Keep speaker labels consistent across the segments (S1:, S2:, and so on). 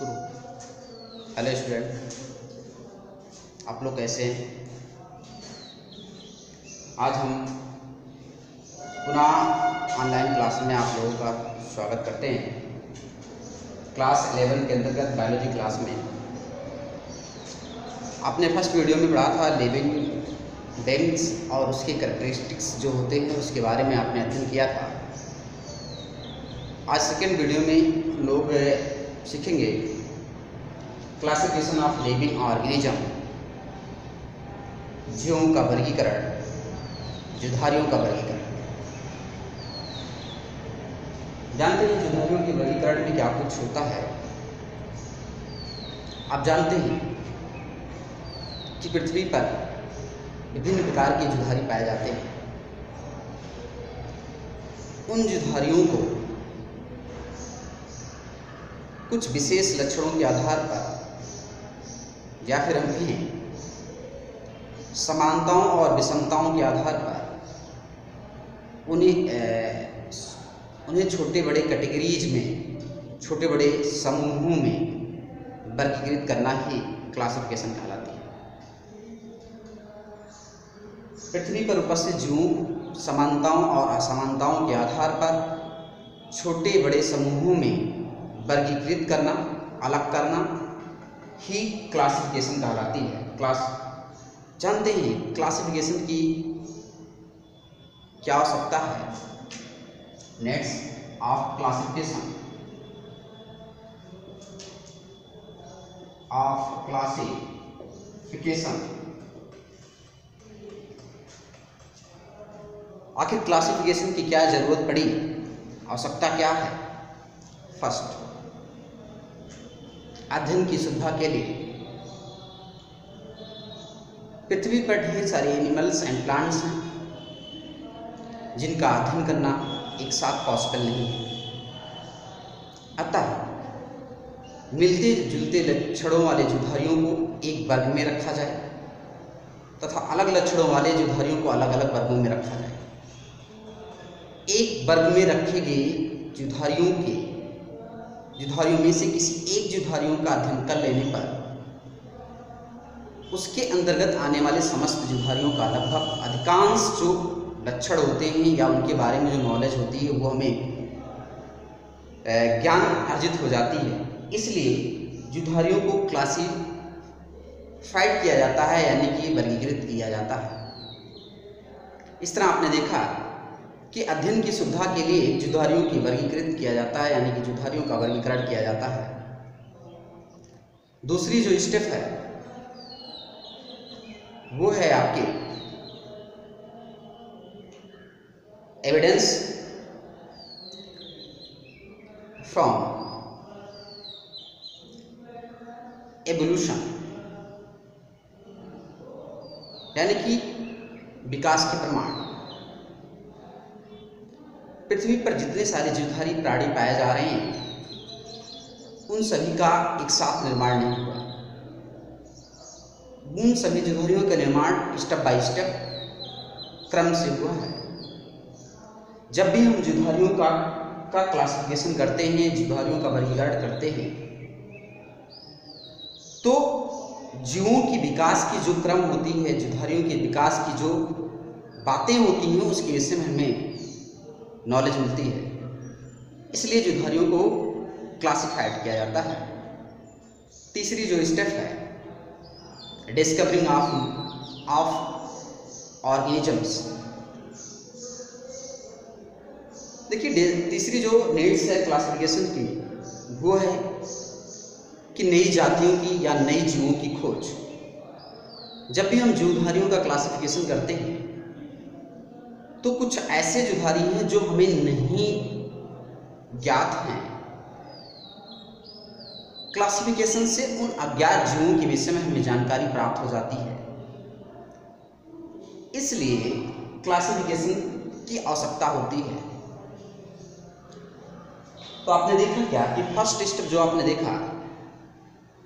S1: शुरू। Hello student, आप लोग कैसे हैं? आज हम पुनः ऑनलाइन क्लास में आप लोगों का स्वागत करते हैं। क्लास 11 के अंतर्गत बायोलॉजी क्लास में आपने फर्स्ट वीडियो में पढ़ा था लिविंग बेंग्स और उसके कैरेक्टरिस्टिक्स जो होते हैं उसके बारे में आपने अध्ययन किया था। आज सेकेंड वीडियो में लोग सीखेंगे क्लासिफिकेशन ऑफ लिविंग ऑर्गेनिज्म, जीवों का वर्गीकरण, जीवधारियों का वर्गीकरण। जानते हैं जीवधारियों के वर्गीकरण में क्या कुछ होता है? आप जानते हैं कि पृथ्वी पर विभिन्न प्रकार के जीवधारी पाए जाते हैं। उन जीवधारियों को कुछ विशेष लक्षणों के आधार पर या फिर हम कहें समानताओं और विषमताओं के आधार पर उन्हें छोटे बड़े कैटेगरीज में, छोटे बड़े समूहों में वर्गीकृत करना ही क्लासिफिकेशन कहलाती है। पृथ्वी पर उपस्थित जीवों समानताओं और असमानताओं के आधार पर छोटे बड़े समूहों में वर्गीकृत करना, अलग करना ही क्लासिफिकेशन कहलाती है। जानते हैं क्लासिफिकेशन की क्या आवश्यकता है? नेक्स्ट ऑफ क्लासिफिकेशन आखिर क्लासिफिकेशन की क्या जरूरत पड़ी, आवश्यकता क्या है? फर्स्ट, अध्ययन की सुविधा के लिए पृथ्वी पर ढेर सारे एनिमल्स एंड प्लांट्स हैं जिनका अध्ययन करना एक साथ पॉसिबल नहीं है। अतः मिलते जुलते लक्षणों वाले जीवधारियों को एक वर्ग में रखा जाए तथा अलग लक्षणों वाले जीवधारियों को अलग अलग वर्गों में रखा जाए। एक वर्ग में रखे गए जीवधारियों में से किसी एक जीवधारियों का अध्ययन कर लेने पर उसके अंतर्गत आने वाले समस्त जीवधारियों का लगभग अधिकांश जो लक्षण होते हैं या उनके बारे में जो नॉलेज होती है वो हमें ज्ञान अर्जित हो जाती है। इसलिए जीवधारियों को क्लासिफाइड किया जाता है, यानी कि वर्गीकृत किया जाता है। इस तरह आपने देखा कि अध्ययन की सुविधा के लिए जीवधारियों की वर्गीकृत किया जाता है, यानी कि जीवधारियों का वर्गीकरण किया जाता है। दूसरी जो स्टेप है वो है आपके एविडेंस फ्रॉम एवोल्यूशन, यानी कि विकास के प्रमाण। पृथ्वी पर जितने सारे जीवधारी प्राणी पाए जा रहे हैं उन सभी का एक साथ निर्माण नहीं हुआ। उन सभी जीवधारियों का निर्माण स्टेप बाय स्टेप क्रम से हुआ है। जब भी हम जीवधारियों का क्लासिफिकेशन करते हैं, जीवधारियों का वर्गीकरण करते हैं, तो जीवों की विकास की जो क्रम होती है, जीवधारियों के विकास की जो बातें होती हैं उसके विषय में हमें नॉलेज मिलती है। इसलिए जीवधारियों को क्लासिफाइड किया जाता है। तीसरी जो स्टेप है डिस्कवरिंग ऑफ ऑर्गेनिजम्स। देखिए, तीसरी जो नीड्स है क्लासिफिकेशन की वो है कि नई जातियों की या नई जीवों की खोज। जब भी हम जीवधारियों का क्लासिफिकेशन करते हैं तो कुछ ऐसे जीवधारी हैं जो हमें नहीं ज्ञात हैं। क्लासिफिकेशन से उन अज्ञात जीवों के विषय में हमें जानकारी प्राप्त हो जाती है। इसलिए क्लासिफिकेशन की आवश्यकता होती है। तो आपने देखा क्या कि फर्स्ट स्टेप जो आपने देखा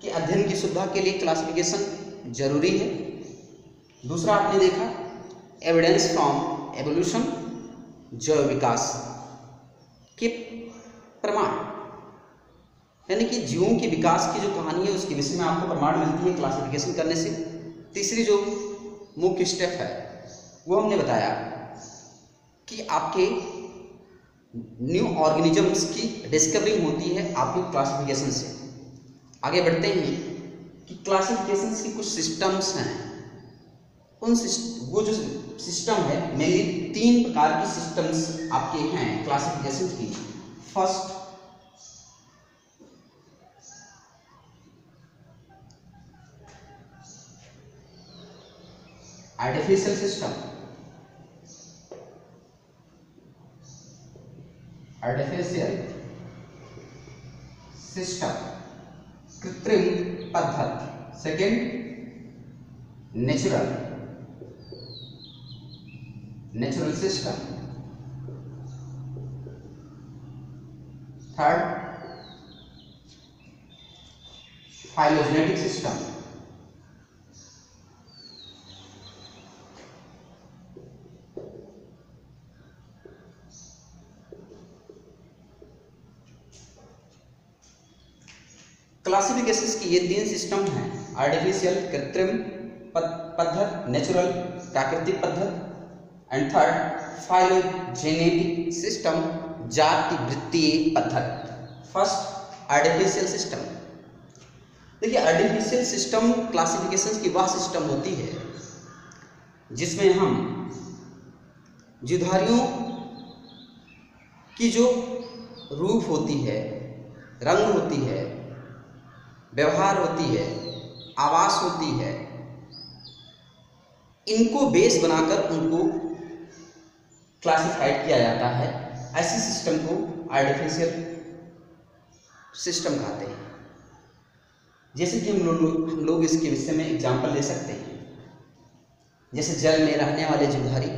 S1: कि अध्ययन की सुविधा के लिए क्लासिफिकेशन जरूरी है। दूसरा आपने देखा एविडेंस फ्रॉम एवोल्यूशन, जैव विकास के प्रमाण। यानी कि जीवों के विकास की जो कहानी है उसके विषय में आपको प्रमाण मिलती है क्लासिफिकेशन करने से। तीसरी जो मुख्य स्टेप है वो हमने बताया कि आपके न्यू ऑर्गेनिजम्स की डिस्कवरिंग होती है आपके क्लासिफिकेशन से। आगे बढ़ते हैं कि क्लासिफिकेशन की कुछ सिस्टम्स हैं, वो जो सिस्टम है मेनली 3 प्रकार की सिस्टम्स आपके हैं क्लासिफिकेशन की। फर्स्ट आर्टिफिशियल सिस्टम, कृत्रिम पद्धति। Second natural system. Third phylogenetic system. Classifications की ये 3 सिस्टम हैं, आर्टिफिशियल कृत्रिम पद्धति, नेचुरल प्राकृतिक पद्धति एंड थर्ड फाइलोजेनेटिक सिस्टम जाति वृत्तीय पद्धति। First artificial system. देखिए आर्टिफिशियल सिस्टम क्लासिफिकेशंस की वह सिस्टम होती है जिसमें हम जीवधारियों की जो रूप होती है, रंग होती है, व्यवहार होती है, आवास होती है, इनको बेस बनाकर उनको क्लासिफाइड किया जाता है। ऐसी सिस्टम को आर्टिफिशियल सिस्टम कहते हैं। जैसे कि हम लोग इसके विषय में एग्जाम्पल ले सकते हैं, जैसे जल में रहने वाले जीवधारी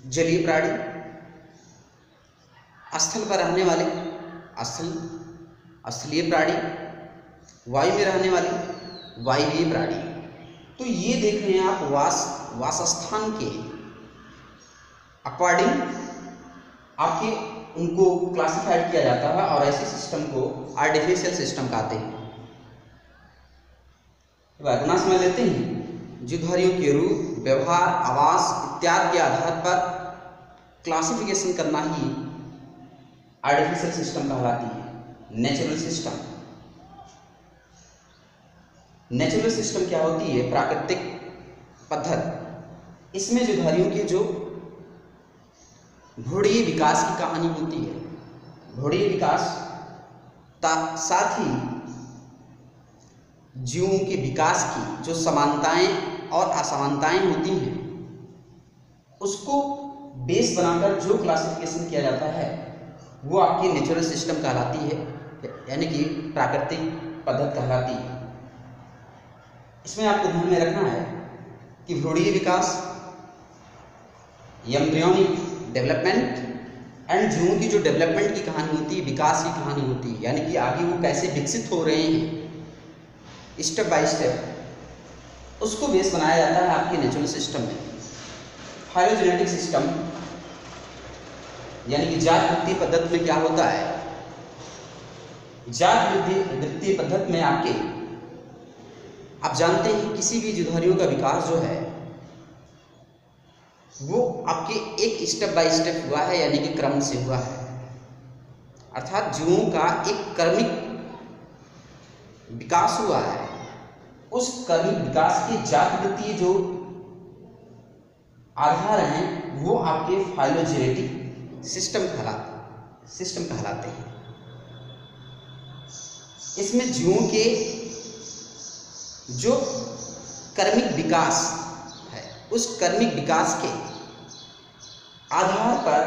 S1: जलीय प्राणी, स्थल पर रहने वाले स्थलीय प्राणी, वायु में रहने वाले वायवीय प्राणी। तो ये देख रहे हैं आप वासस्थान के अकॉर्डिंग आपके उनको क्लासिफाइड किया जाता है और ऐसे सिस्टम को आर्टिफिशियल सिस्टम कहते हैं। अपना समझ लेते हैं, जीवधारियों के रूप, व्यवहार, आवास इत्यादि के आधार पर क्लासिफिकेशन करना ही आर्टिफिशियल सिस्टम कहलाती है। नेचुरल सिस्टम क्या होती है? प्राकृतिक पद्धति। इसमें जीवधारियों के जो भ्रूणीय विकास की कहानी होती है, भ्रूणीय विकास साथ ही जीवों के विकास की जो समानताएं और असमानताएं होती हैं उसको बेस बनाकर जो क्लासिफिकेशन किया जाता है वो आपकी नेचुरल सिस्टम कहलाती है, यानी कि प्राकृतिक पद्धति कहलाती है। इसमें आपको ध्यान में रखना है कि भ्रूणीय विकास, एम्ब्रियोनिक डेवलपमेंट एंड जीवों की जो डेवलपमेंट की कहानी होती है, विकास की कहानी होती है, यानी कि आगे वो कैसे विकसित हो रहे हैं स्टेप बाय स्टेप, उसको बेस बनाया जाता है आपके नेचुरल सिस्टम में। फाइलोजेनेटिक सिस्टम यानी कि जात वृत्तीय पद्धति में क्या होता है? जात वृत्तीय पद्धति में आप जानते हैं किसी भी जीवधारियों का विकास जो है वो आपके एक स्टेप बाय स्टेप हुआ है, यानी कि क्रम से हुआ है। अर्थात जीवों का एक क्रमिक विकास हुआ है। उस क्रमिक विकास के जात वृत्तीय जो आधार हैं वो आपके फाइलोजेनेटिक सिस्टम कहलाते हैं। इसमें जीवों के जो कर्मिक विकास है उस कर्मिक विकास के आधार पर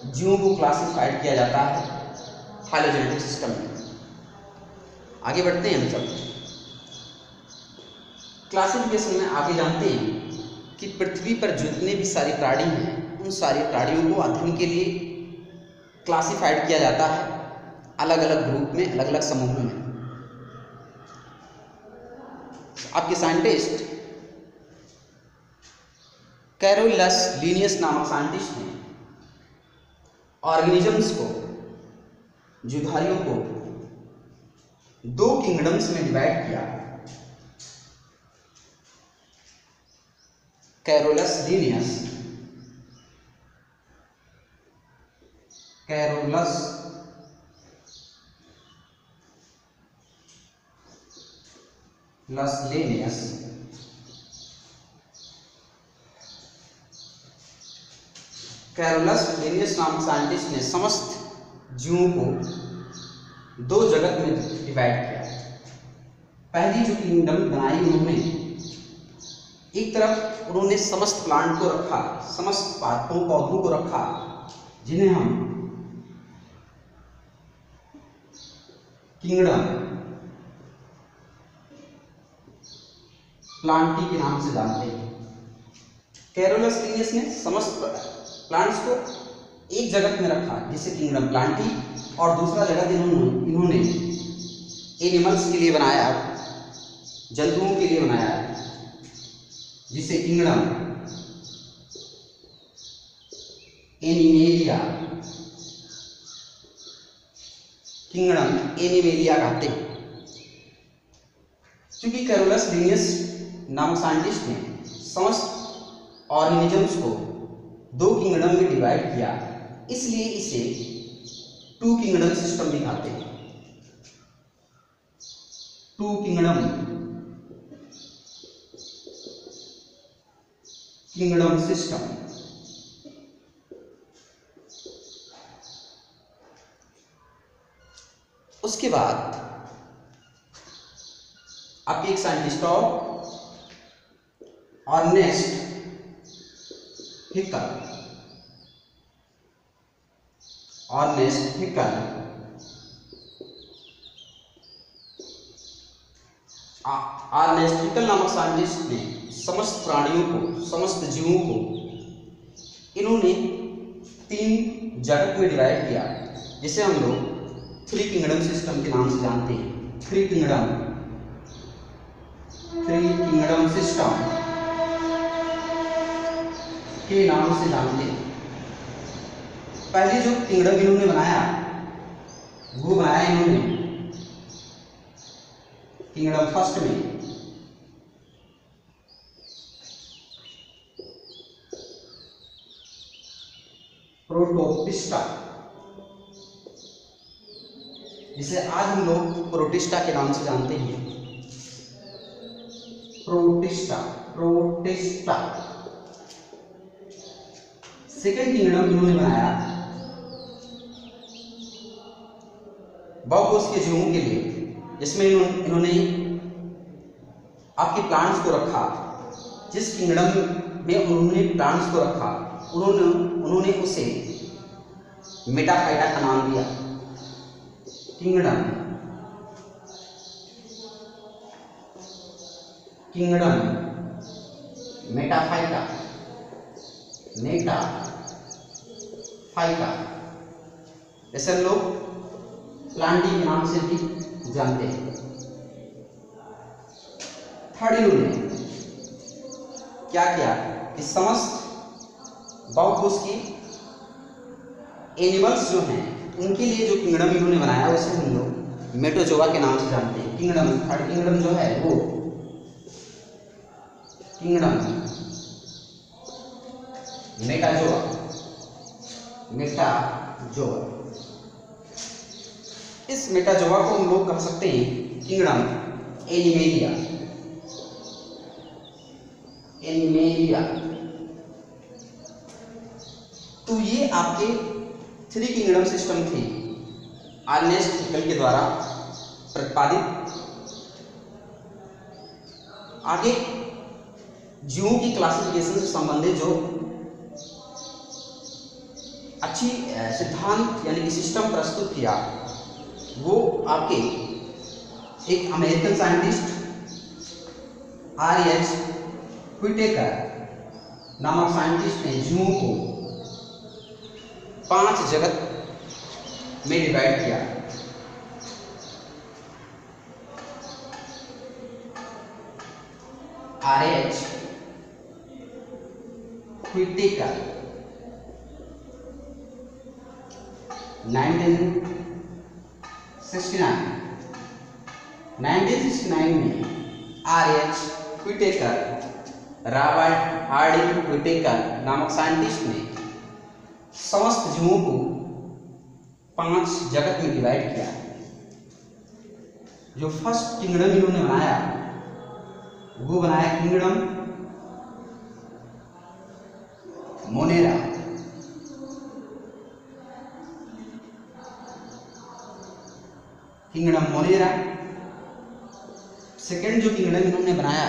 S1: जीवों को क्लासिफाइड किया जाता है फाइलोजेनेटिक सिस्टम में। आगे बढ़ते हैं हम सब क्लासिफिकेशन में। आगे जानते हैं कि पृथ्वी पर जितने भी सारे प्राणी हैं उन सारे प्राणियों को अध्ययन के लिए क्लासिफाइड किया जाता है अलग अलग ग्रुप में, अलग अलग समूहों में। आपके साइंटिस्ट कैरोलस लीनियस नामक साइंटिस्ट ने ऑर्गेनिजम्स को जीवधारियों को दो किंगडम्स में डिवाइड किया, Carolus Linnaeus, Carolus Linnaeus, Carolus Linnaeus नामक साइंटिस्ट ने समस्त जीवों को दो जगत में डिवाइड किया। पहली जो किंगडम बनाई उन्होंने, एक तरफ उन्होंने समस्त प्लांट को रखा, समस्त पौधों को रखा, जिन्हें हम किंगडम प्लांटी के नाम से जानते हैं। कैरोलस लिनियस ने समस्त प्लांट्स को एक जगत में रखा जिसे किंगडम प्लांटी, और दूसरा जगत इन्होंने एनिमल्स के लिए बनाया, जंतुओं के लिए बनाया, जिसे किंगडम एनिमेलिया, कहते हैं। क्योंकि कैरोलस लिनियस नामक साइंटिस्ट ने समस्त ऑर्गेनिजम्स को दो किंगडम में डिवाइड किया, इसलिए इसे टू किंगडम सिस्टम भी कहते हैं। Two kingdom system. उसके बाद आपके एक scientist Ernest Haeckel, Ernest Haeckel नामक साइंटिस्ट ने समस्त प्राणियों को, समस्त जीवों को इन्होंने तीन जगत में डिवाइड किया, जिसे हम लोग थ्री किंगडम सिस्टम के नाम से जानते हैं। थ्री किंगडम सिस्टम के नाम से जानते हैं। पहले जो किंगडम इन्होंने बनाया, वो बनाया इन्होंने किंगडम फर्स्ट में प्रोटोपिस्टा, जिसे आज हम लोग प्रोटिस्टा के नाम से जानते हैं। प्रोटिस्टा। सेकेंड किंगडम इन्होंने बनाया बहुकोष के जीवों के लिए, जिसमें इन्होंने आपके प्लांट्स को रखा। जिस किंगडम में उन्होंने प्लांट्स को रखा, उन्होंने उसे मेटाफाइटा का नाम दिया। किंगडम मेटाफाइटा, जैसे हम लोग प्लांटी के नाम से भी जानते हैं। थर्ड इन्होंने क्या किया कि समस्त बहुकोष की एनिमल्स जो हैं, उनके लिए जो किंगडम इन्होंने बनाया, उसे हम लोग मेटोजोआ के नाम से जानते हैं। थर्ड किंगडम जो है वो किंगडम मेटाजोआ। इस मेटाजोआ को हम लोग कह सकते हैं किंगडम एनिमेलिया। तो ये आपके थ्री किंगडम सिस्टम थे, अर्नेस्ट हिकल के द्वारा प्रतिपादित। आगे जीवों की क्लासिफिकेशन से संबंधित जो अच्छी सिद्धांत यानी कि सिस्टम प्रस्तुत किया, वो आपके एक अमेरिकन साइंटिस्ट R.H. व्हिटेकर नामक साइंटिस्ट ने जीवों को 5 जगत में डिवाइड किया। R.H. व्हिटेकर 19 1969 में RH Whittaker, Robert Harding Whittaker नामक साइंटिस्ट ने समस्त जीवों को 5 जगत में डिवाइड किया। जो फर्स्ट किंगडम इन्होंने बनाया वो बनाया kingdom Monera. Kingdom Monera. Second जो किंगडम इन्होंने बनाया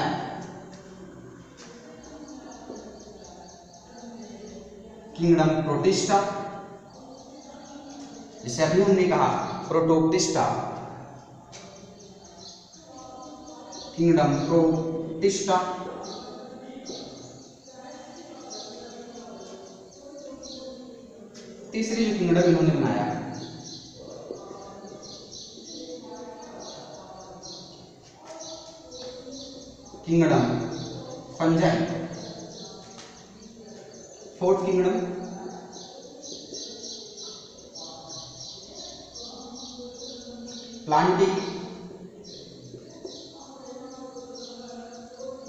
S1: किंगडम प्रोटिस्टा, जिसे अभी हमने कहा प्रोटोक्टिस्टा। Kingdom protista. तीसरी जो किंगडम इन्होंने बनाया kingdom Fungi. Fourth kingdom Plantae.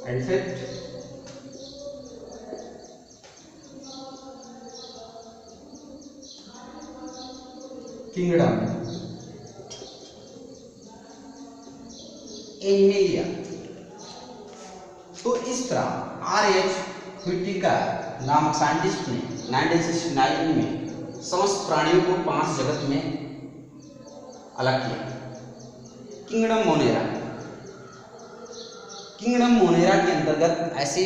S1: And fifth kingdom Animalia. तो इस तरह RH व्हिटेकर नामक साइंटिस्ट ने 1969 में समस्त प्राणियों को 5 जगत में अलग किया। Kingdom Monera. किंगडम मोनेरा के अंतर्गत ऐसे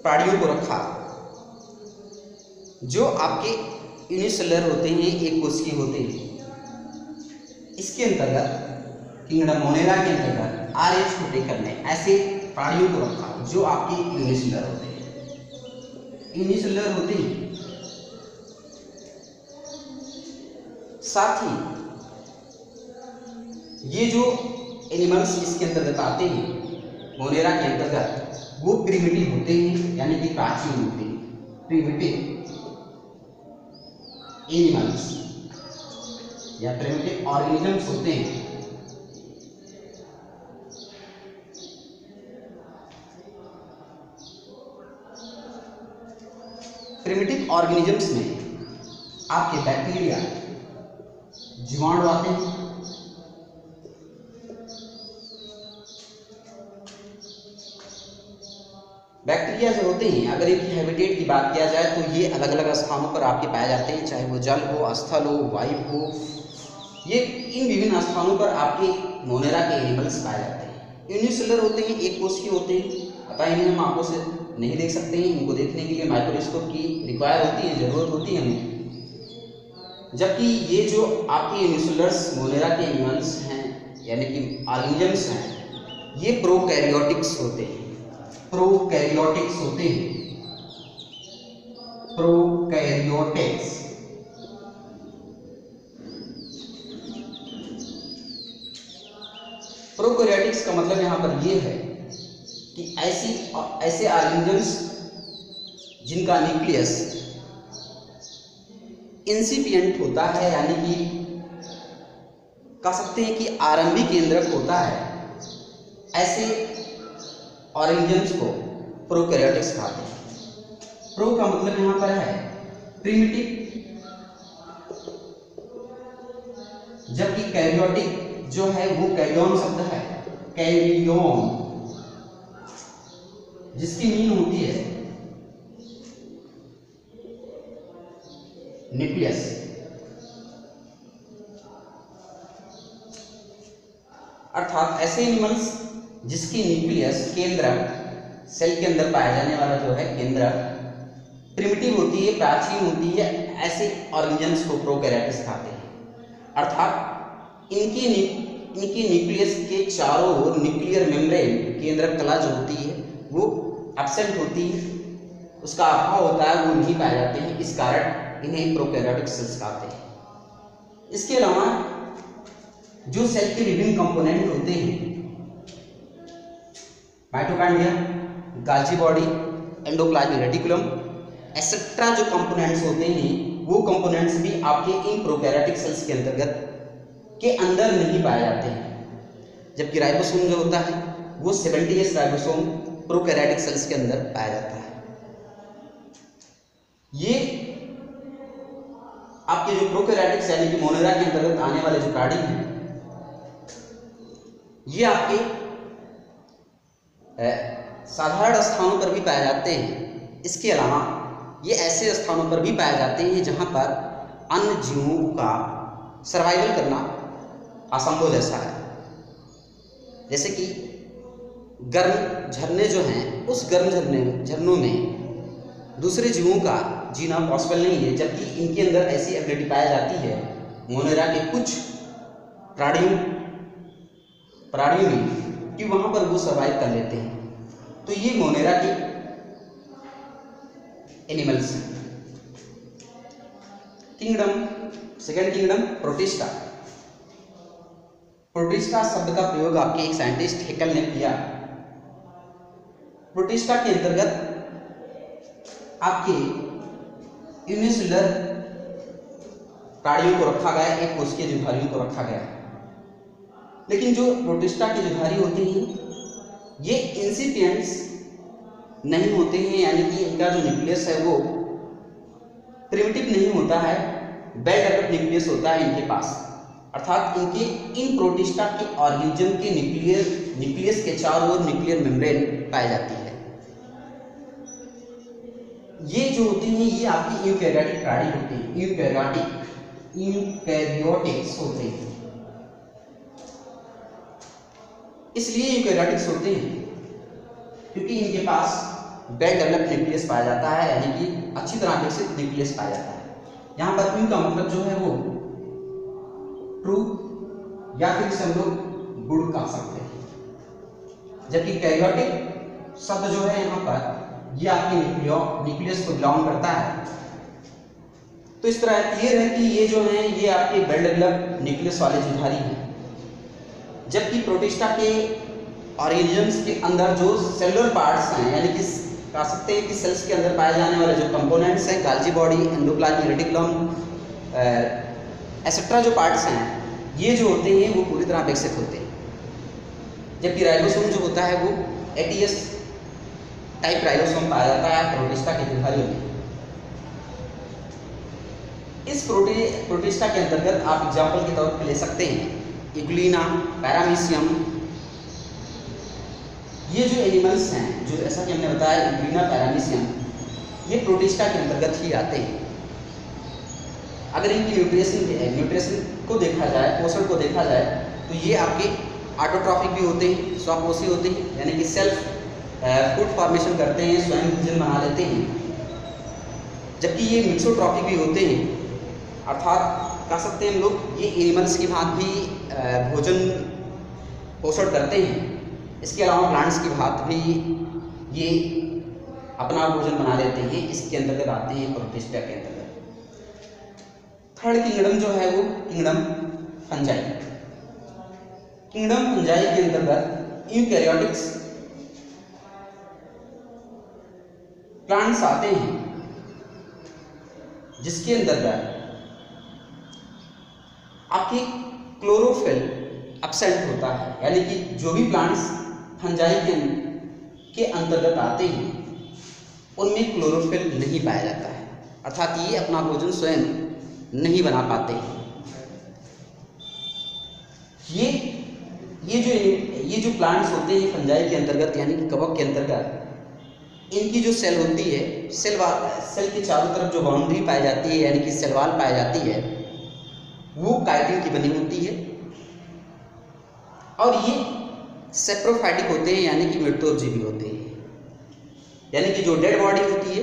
S1: प्राणियों को रखा जो आपके यूनिसेलुलर होते हैं, एक कोशिकीय होते हैं। इसके अंतर्गत किंगडम मोनेरा के अंतर्गत RH व्हिटेकर ने ऐसे प्राणियों को रखा जो आपके यूनिसेलुलर होते हैं। यूनिसेलुलर होते हैं। साथ ही ये जो एनिमल्स इसके अंतर्गत आते हैं मोनेरा के अंतर्गत वो प्रिमिटिव होते हैं, यानी कि प्राचीन होते हैं। प्रिमिटिव एनिमल्स या प्रिमिटिव ऑर्गेनिजम्स होते हैं। प्रिमिटिव ऑर्गेनिजम्स में आपके बैक्टीरिया, जीवाणु आते हैं। बैक्टीरिया जो होते हैं, अगर इनकी हैबिटेट की बात किया जाए तो ये अलग अलग स्थानों पर आपके पाए जाते हैं, चाहे वो जल हो, स्थल हो, वायु हो। ये इन विभिन्न स्थानों पर आपके मोनेरा के एनिमल्स पाए जाते हैं। यूनिसेलुलर होते हैं, एक कोशिकीय होते हैं। पता इन्हें हम आंखों से नहीं देख सकते हैं, इनको देखने के लिए माइक्रोस्कोप की रिक्वायर होती है, जरूरत होती है हमें। जबकि ये जो आपके यूनिसेलुलर्स मोनेरा के एनिमल्स हैं, यानी कि ऑर्गेनिजम्स हैं, ये प्रोकैरियोटिक्स होते हैं। प्रोकैरियोटिक्स होते हैं। प्रोकैरियोटिक्स। प्रोकैरियोटिक्स का मतलब यहां पर ये है कि ऐसे ऑर्गेनिजम्स जिनका न्यूक्लियस इंसिपिएंट होता है, यानी कि कह सकते हैं कि आरंभिक केंद्रक होता है, ऐसे ऑर्गेनिजम्स को प्रोकैरियोटिक्स कहते हैं। प्रो का मतलब यहां पर है प्रिमिटिव, जबकि कैरियोटिक जो है वो कैरियन शब्द है। कैरियन जिसकी मीन होती है न्यूक्लियस। अर्थात ऐसे एनिमल्स जिसकी न्यूक्लियस केंद्रक, सेल के अंदर पाया जाने वाला जो है केंद्रक प्रिमिटिव होती है, प्राचीन होती है, ऐसे ऑर्गेनिजम्स को प्रोकैरियोटिक्स कहते हैं। अर्थात इनकी न्यूक्लियस के चारों ओर न्यूक्लियर मेम्ब्रेन, केंद्रक कला जो होती है वो एब्सेंट होती है, उसका अभाव होता है, वो नहीं पाए जाते हैं। इस कारण इन्हें प्रोकैरियोटिक सेल्स कहते हैं। इसके अलावा जो सेल के विभिन्न कंपोनेंट होते हैं, mitochondria, गाल्जी body, endoplasmic reticulum etcetera जो कंपोनेंट्स होते हैं, वो कंपोनेंट्स भी आपके इन प्रोकैरियोटिक सेल्स के अंतर्गत के अंदर नहीं पाए जाते हैं, जबकि राइबोसोम जो होता है वो 70S राइबोसोम प्रोकैरियोटिक सेल्स के अंदर पाया जाता है। ये आपके जो प्रोकैरियोटिक यानी कि मोनेरा के अंतर्गत आने वाले जो प्राणी हैं, ये आपके साधारण स्थानों पर भी पाए जाते हैं। इसके अलावा ये ऐसे स्थानों पर भी पाए जाते हैं जहां पर अन्य जीवों का सर्वाइवल करना असंभव जैसा है। जैसे कि गर्म झरने जो हैं, उस गर्म झरनों में दूसरे जीवों का जीना पॉसिबल नहीं है, जबकि इनके अंदर ऐसी एबिलिटी पाई जाती है मोनेरा के कुछ प्राणियों में कि वहां पर वो सर्वाइव कर लेते हैं। तो ये मोनेरा के एनिमल्स हैं। Second kingdom protista. प्रोटिस्टा शब्द का प्रयोग आपके एक साइंटिस्ट हेकल ने किया। प्रोटिस्टा के अंतर्गत आपके यूनिसेलुलर प्राणियों को रखा गया, एक कोशिकीय जीवधारियों को रखा गया। लेकिन जो प्रोटिस्टा के जीवधारी होते हैं ये इंसिपिएंट्स नहीं होते हैं, यानी कि इनका जो न्यूक्लियस है वो प्रिमिटिव नहीं होता है, वेल डेवलप्ड न्यूक्लियस होता है इनके पास। अर्थात इन प्रोटिस्टा के ऑर्गेनिज्म के न्यूक्लियस के चारों ओर न्यूक्लियर मेम्ब्रेन पाई जाती है। ये जो होते हैं ये आपकी यूकैरियोटिक प्राणी होते हैं, यूकैरियोटिक्स होते हैं। इसलिए यूकैरियोटिक्स होते हैं क्योंकि इनके पास वेल डेवलप्ड न्यूक्लियस पाया जाता है, यानी कि अच्छी तरह विकसित न्यूक्लियस पाया जाता है। यहाँ पर यू का मतलब जो है वो ट्रू या फिर इसे हम लोग गुड कह सकते हैं, जबकि कैरियोटिक शब्द जो है यहाँ पर ये आपके न्यूक्लियस को बिलोंग करता है। तो इस तरह क्लियर है कि ये जो है ये आपके वेल डेवलप्ड न्यूक्लियस वाले जीवधारी हैं, जबकि प्रोटिस्टा के ऑर्गेनिजम्स के अंदर जो सेलुलर पार्ट्स हैं, यानी कि कह सकते हैं कि सेल्स के अंदर पाए जाने वाले जो कंपोनेंट्स हैं, गाल्जी बॉडी, एंडोप्लाज्म, रेटिकुलम एसेट्रा जो पार्ट्स हैं, ये जो होते हैं वो पूरी तरह विकसित होते हैं। जबकि राइबोसोम जो होता है वो ATS टाइप राइबोसोम पाया जाता है प्रोटिस्टा के जीवधारियों में। इस प्रोटिस्टा के अंतर्गत आप एग्जाम्पल के तौर पर ले सकते हैं इग्लिना, पैरामीशियम। ये जो एनिमल्स हैं, जो ऐसा कि हमने बताया इग्लिना, पैरामीशियम, ये प्रोटिस्टा के अंतर्गत ही आते हैं। अगर इनकी न्यूट्रिशन को देखा जाए, पोषण को देखा जाए, तो ये आपके ऑटोट्रॉफिक भी होते हैं, स्वपोषी होते हैं, यानी कि सेल्फ फूड फॉर्मेशन करते हैं, स्वयं भोजन बना लेते हैं। जबकि ये मिक्सोट्रॉफिक भी होते हैं, अर्थात कह सकते हैं हम लोग ये एनिमल्स की भांति भी भोजन पोषण करते हैं। इसके अलावा प्लांट्स की भांति भी ये अपना भोजन बना लेते हैं। इसके अंतर्गत आते हैं प्रोटिस्टा के अंतर्गत। थर्ड किंगडम जो है वो किंगडम फंजाई। किंगडम फंजाई के अंतर्गत यूकैरियोटिक्स प्लांट्स आते हैं, जिसके अंतर्गत आपकी क्लोरोफिल एब्सेंट होता है, यानी कि जो भी प्लांट्स फंजाई के अंतर्गत आते हैं उनमें क्लोरोफिल नहीं पाया जाता है, अर्थात ये अपना भोजन स्वयं नहीं बना पाते हैं। ये जो प्लांट्स होते हैं फंजाई के अंतर्गत, यानी कि कवक के अंतर्गत, इनकी जो सेल होती है, सेल के चारों तरफ जो बाउंड्री पाई जाती है, यानी कि सेल वॉल पाई जाती है, वो काइटिन की बनी होती है। और ये सेप्रोफाइटिक होते हैं, यानी कि मृत्योपजीवी होते हैं। यानी कि जो डेड बॉडी होती है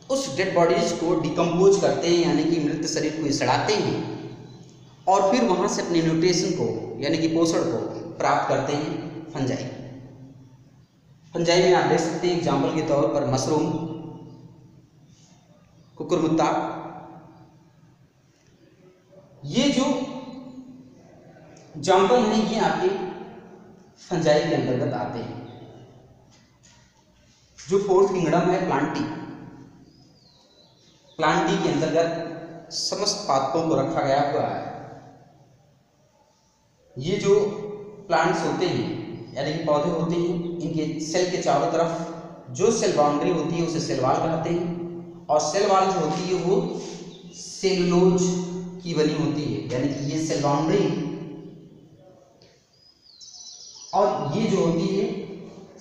S1: उस डेड बॉडीज को डिकम्पोज करते हैं, यानी कि मृत शरीर को सड़ाते हैं और फिर वहाँ से अपने न्यूट्रिशन को, यानी कि पोषण को प्राप्त करते हैं फंजाई। फंजाई में आप देख सकते हैं एग्जाम्पल के तौर पर मशरूम, कुकुरमुत्ता। ये जो एग्जाम्पल हैं ये आपके फंजाई के अंतर्गत आते हैं। जो फोर्थ किंगडम है प्लांटी, प्लांटी के अंतर्गत समस्त पादपों को रखा गया हुआ है। ये जो प्लांट्स होते हैं यानी कि पौधे होते हैं, इनके सेल के चारों तरफ जो सेल बाउंड्री होती है उसे सेल वॉल कहते हैं, और सेल वॉल जो होती है वो सेलुलोज की बनी होती है, यानी कि ये सेल बाउंड्री और ये जो होती है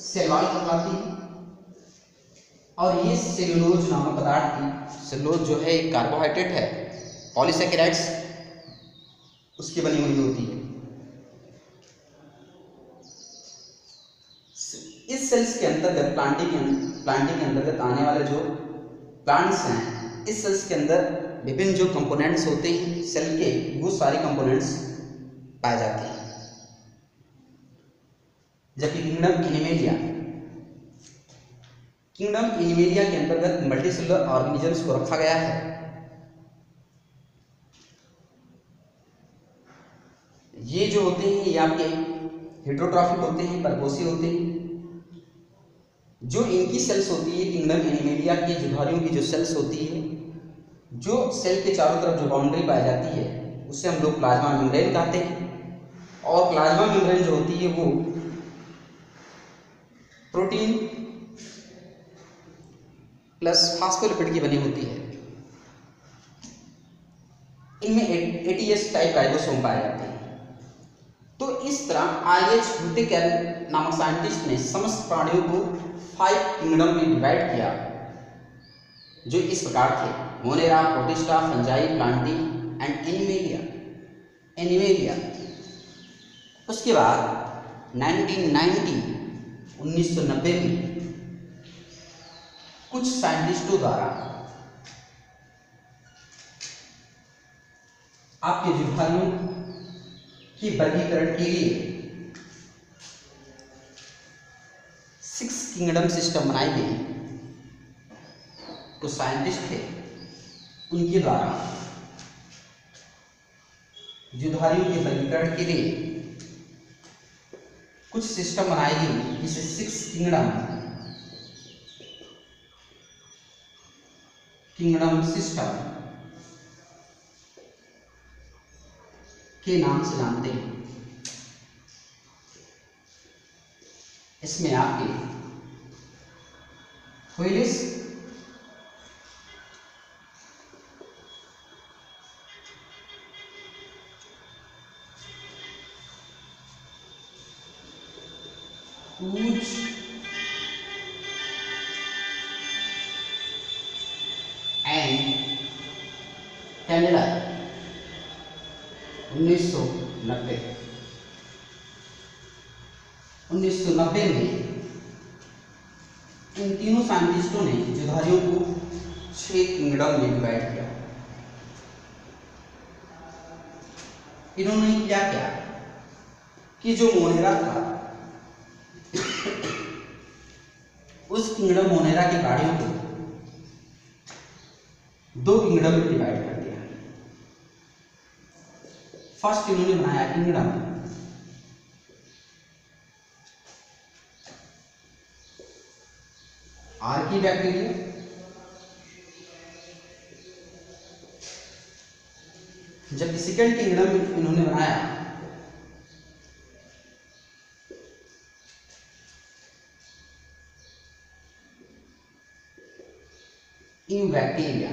S1: सेल वॉल कहलाती है। और ये सेलुलोज नामक पदार्थ की, सेलुलोज जो है एक कार्बोहाइड्रेट है, पॉलीसैकेराइड्स उसकी बनी हुई होती है। इस सेल्स के अंतर्गत प्लांटिंग के अंतर्गत आने वाले जो प्लांट्स हैं, इस सेल्स के अंदर विभिन्न जो कंपोनेंट्स होते हैं सेल के, वो सारे कंपोनेंट्स पाए जाते हैं। जबकि किंगडम एनिमेलिया के अंतर्गत मल्टीसेलुलर ऑर्गेनिजम्स को रखा गया है। ये जो होते हैं ये आपके हेटेरोट्रॉफिक होते हैं, परपोसी होते हैं। जो इनकी सेल्स होती है किंगडम एनिमेलिया के जुधारियों की जो सेल्स होती है, जो सेल के चारों तरफ जो बाउंड्री पाई जाती है उसे हम लोग प्लाज्मा मेम्ब्रेन कहते हैं। और प्लाज्मा मेम्ब्रेन जो होती है वो प्रोटीन प्लस फास्फोलिपिड की बनी होती है। इनमें एटीएस टाइप राइबोसोम पाए जाते हैं। तो इस तरह आईएच हुटेकर नामक साइंटिस्ट ने समस्त प्राणियों को 5 किंगडम में डिवाइड किया, जो इस प्रकार थे: Monera, protista, fungi, Plantae and animalia. उसके बाद 1990 में कुछ साइंटिस्टों द्वारा आपके जुधारियों की वर्गीकरण के लिए 6 किंगडम सिस्टम बनाई गई। तो साइंटिस्ट थे, उनके द्वारा जुधारियों के वर्गीकरण के लिए कुछ सिस्टम बनाई गई, जिसे 6 किंगडम सिस्टम के नाम से जानते हैं। इसमें आपके फोइलिस, कूच, एंड कैनेडा 1990 में इन तीनों साइंटिस्टों ने जुधारियों को 6 किंगडम में डिवाइड किया। इन्होंने क्या किया कि जो मोनेरा था उस किंगडम मोनेरा के प्राणियों को 2 किंगडम में डिवाइड कर दिया। फर्स्ट इन्होंने बनाया किंगडम आर्कीबैक्टीरिया, जबकि सेकंड किंगडम इन्होंने बनाया यूबैक्टीरिया।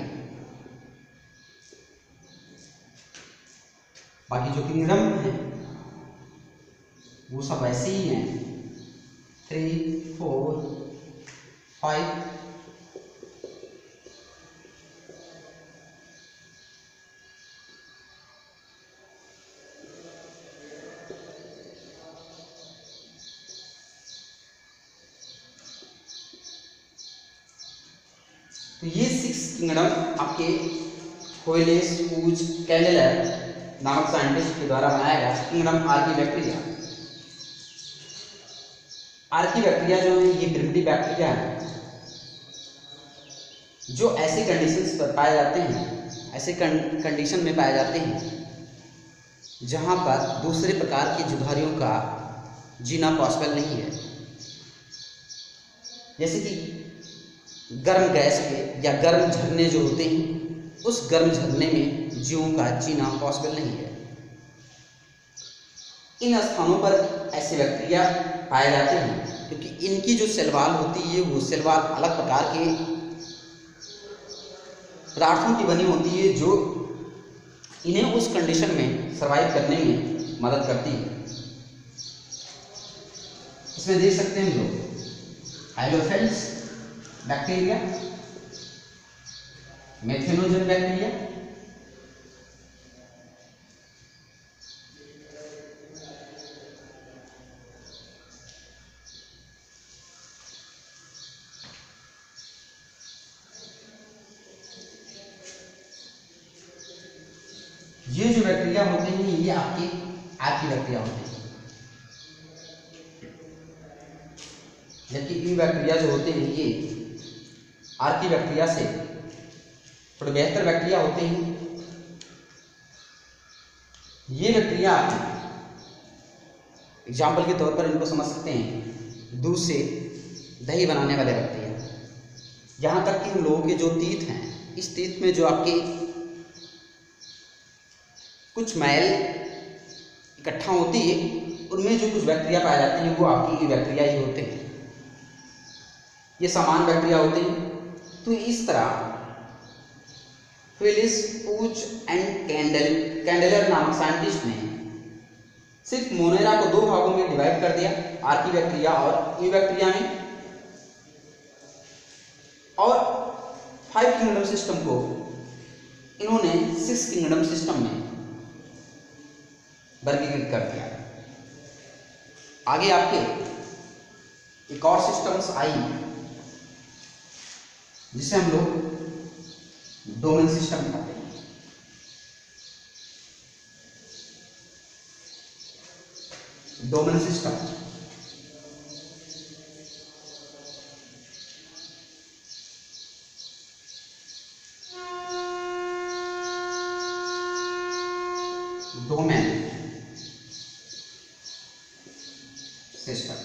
S1: बाकी जो किंगडम है वो सब ऐसे ही हैं, 3, 4, 5। तो ये 6 किंगडम आपके फोइलिस, कूच, कैनेलर नामक साइंटिस्ट के द्वारा बनाया गया किंगडम आर्कीबैक्टीरिया। आर्कीबैक्टीरिया जो है ये प्रिमिटिव बैक्टीरिया है जो ऐसे कंडीशंस पर पाए जाते हैं, ऐसे कंडीशन में पाए जाते हैं जहां पर दूसरे प्रकार के जुधारियों का जीना पॉसिबल नहीं है। जैसे कि गर्म गैस के या गर्म झरने जो होते हैं, उस गर्म झरने में जीवों का जीना पॉसिबल नहीं है। इन स्थानों पर ऐसे बैक्टीरिया पाए जाते हैं क्योंकि इनकी जो सेल वॉल होती है वो सेल वॉल अलग प्रकार के पदार्थों की बनी होती है जो इन्हें उस कंडीशन में सर्वाइव करने में मदद करती है। इसमें देख सकते हैं हम लोग हाइलोफिल्स बैक्टीरिया, मेथेनोजन बैक्टीरिया, ये जो बैक्टीरिया होते हैं ये आपके आर्की बैक्टीरिया होते हैं, जबकि ये बैक्टीरिया जो होते हैं ये आर्की बैक्टीरिया से थोड़े बेहतर बैक्टीरिया होते हैं। ये बैक्टीरिया एग्जाम्पल के तौर पर इनको समझ सकते हैं दूध से दही बनाने वाले बैक्टीरिया। यहाँ तक कि हम लोगों के जो तीत हैं, इस तीत में जो आपके कुछ मैल इकट्ठा होती है उनमें जो कुछ बैक्टीरिया पाए जाते हैं वो आपकी ये बैक्टीरिया ही होते हैं, ये समान बैक्टीरिया होते हैं। तो इस तरह फिलिस पूच एंड कैंडेलर नामक साइंटिस्ट ने सिर्फ मोनेरा को दो भागों में डिवाइड कर दिया, आर्की बैक्टीरिया और ई बैक्टीरिया में, और 5 किंगडम सिस्टम को इन्होंने 6 किंगडम सिस्टम में वर्गीकृत कर दिया। आगे आपके एक और सिस्टम्स आई जिसे हम लोग डोमेन सिस्टम कहते हैं। डोमेन सिस्टम डोमेन सिस्टम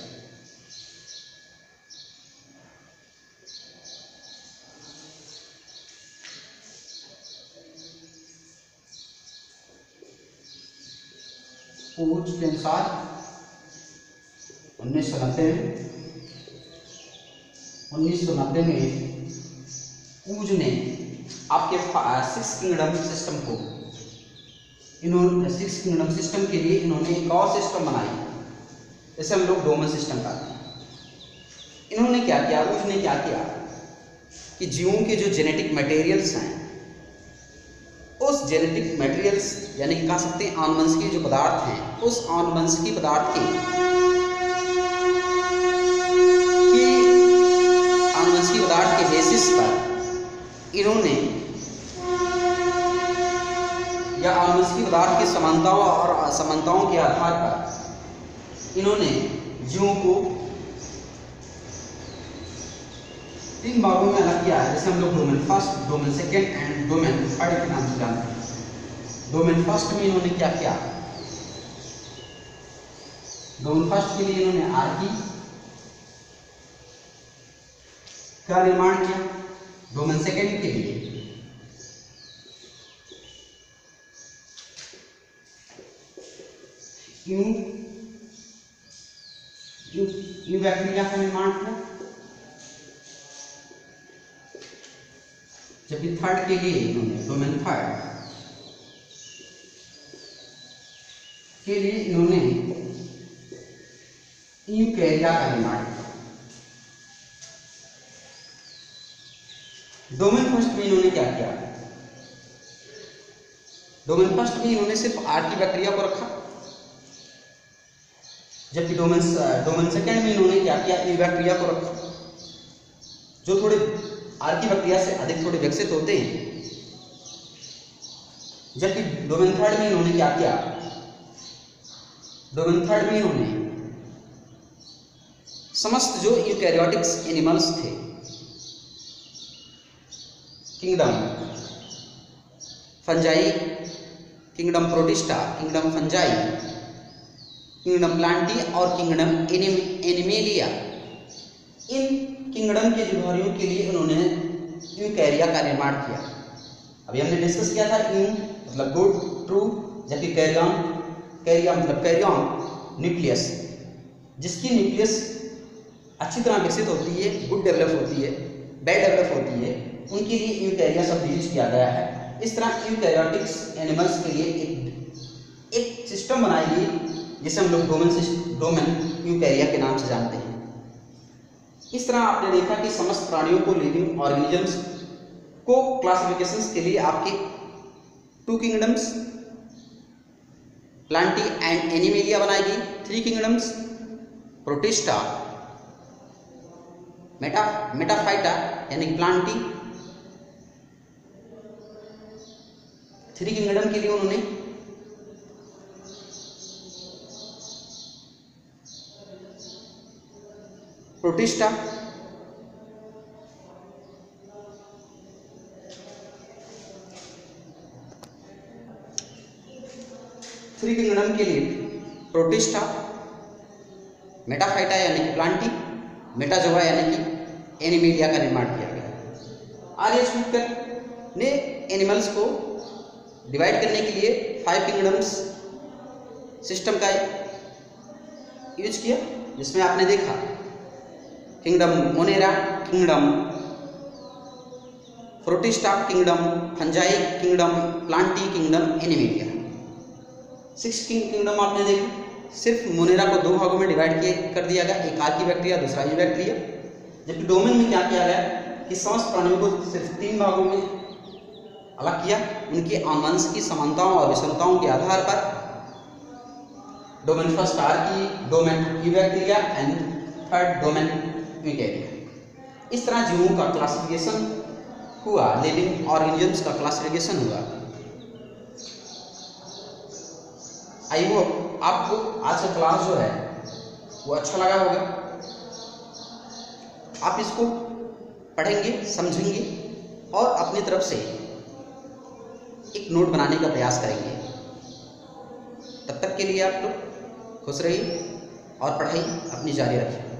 S1: पूच के अनुसार 1990 में पूज ने आपके 6 किंगडम सिस्टम को इन्होंने 6 किंगडम सिस्टम के लिए इन्होंने एक और सिस्टम बनाई, जैसे हम लोग डोमेन सिस्टम कहते हैं। इन्होंने क्या किया, उसने क्या किया कि जीवों के जो जेनेटिक मटेरियल्स हैं उस जेनेटिक मटेरियल्स यानी कि कह सकते हैं आनुवंशिकी जो पदार्थ हैं, उस आनुवंशिकी पदार्थ के बेसिस पर इन्होंने या आनुवंशिकी पदार्थ की समानताओं और असमानताओं के आधार पर इन्होंने जीवों को 3 भागों में अलग किया है, जैसे हम लोग domain first, domain second and domain third के नाम से जानते हैं। डोमेन फर्स्ट में इन्होंने क्या किया, डोमेन फर्स्ट के लिए इन्होंने आर्की का निर्माण किया, डोमेन सेकेंड के लिए यू बैक्टीरिया का निर्माण किया, जबकि थर्ड के लिए इन्होंने डोमेन थर्ड के लिए इन्होंने यूकैरिया का निर्माण किया। डोमेन फर्स्ट में इन्होंने क्या किया, डोमेन फर्स्ट में इन्होंने सिर्फ आर्की बैक्टीरिया को रखा, जबकि डोमेन सेकेंड में इन्होंने क्या किया, ई बैक्टीरिया को रखा, जो थोड़े आर्की बैक्टीरिया से अधिक थोड़े विकसित होते हैं। जबकि डोमेन थर्ड में इन्होंने क्या किया, डोमेन थर्ड में इन्होंने समस्त जो यूकैरियोटिक्स एनिमल्स थे, kingdom fungi, kingdom protista, kingdom fungi, kingdom Plantae और किंगडम एनिमेलिया, इन किंगडम के जीवधारियों के लिए उन्होंने यूकैरिया का निर्माण किया। अभी हमने डिस्कस किया था इन मतलब गुड ट्रू, जबकि कैरियन मतलब कैरियन न्यूक्लियस, जिसकी न्यूक्लियस अच्छी तरह विकसित होती है, गुड डेवलप होती है, बैड डेवलप होती है, उनके लिए यूकैरिया शब्द यूज किया गया है। इस तरह यूकैरियोटिक्स एनिमल्स के लिए एक सिस्टम बनाई गई जिसे हम लोग डोमेन यूकैरिया के नाम से जानते हैं। इस तरह आपने देखा कि समस्त प्राणियों को, लिविंग ऑर्गेनिजम्स को क्लासिफिकेशंस के लिए आपके 2 किंगडम्स प्लांटी एंड एनिमेलिया बनाई गई, 3 किंगडम्स प्रोटिस्टा, मेटाफाइटा यानी प्लांटी, 3 किंगडम के लिए उन्होंने प्रोटिस्टा, थ्री किंगडम के लिए प्रोटिस्टा, मेटाफाइटा यानी कि प्लांटी, मेटाजोआ यानी कि एनिमेलिया का निर्माण किया गया। आर्य श्मिटर ने एनिमल्स को डिवाइड करने के लिए 5 किंगडम्स सिस्टम का यूज किया, जिसमें आपने देखा kingdom Monera, kingdom protista, kingdom fungi, kingdom Plantae, kingdom animalia. 6 kingdom आपने देखा। सिर्फ मोनेरा को 2 भागों में डिवाइड कर दिया गया, एक आर्कीबैक्टीरिया, दूसरा यूबैक्टीरिया। जबकि डोमेन में क्या किया गया कि समस्त प्राणियों को सिर्फ 3 भागों में अलग किया, उनके आनुवंशिक की समानताओं और विषमताओं के आधार पर। Domain first Archie, domain eubacteria and third domain यूकैरिया। इस तरह जीवों का क्लासिफिकेशन हुआ, लिविंग ऑर्गेनिजम्स का क्लासिफिकेशन हुआ। आई होप आपको आज का क्लास जो है वो अच्छा लगा होगा। आप इसको पढ़ेंगे, समझेंगे और अपनी तरफ से एक नोट बनाने का प्रयास करेंगे। तब तक के लिए आप लोग खुश रहिए और पढ़ाई अपनी जारी रखें।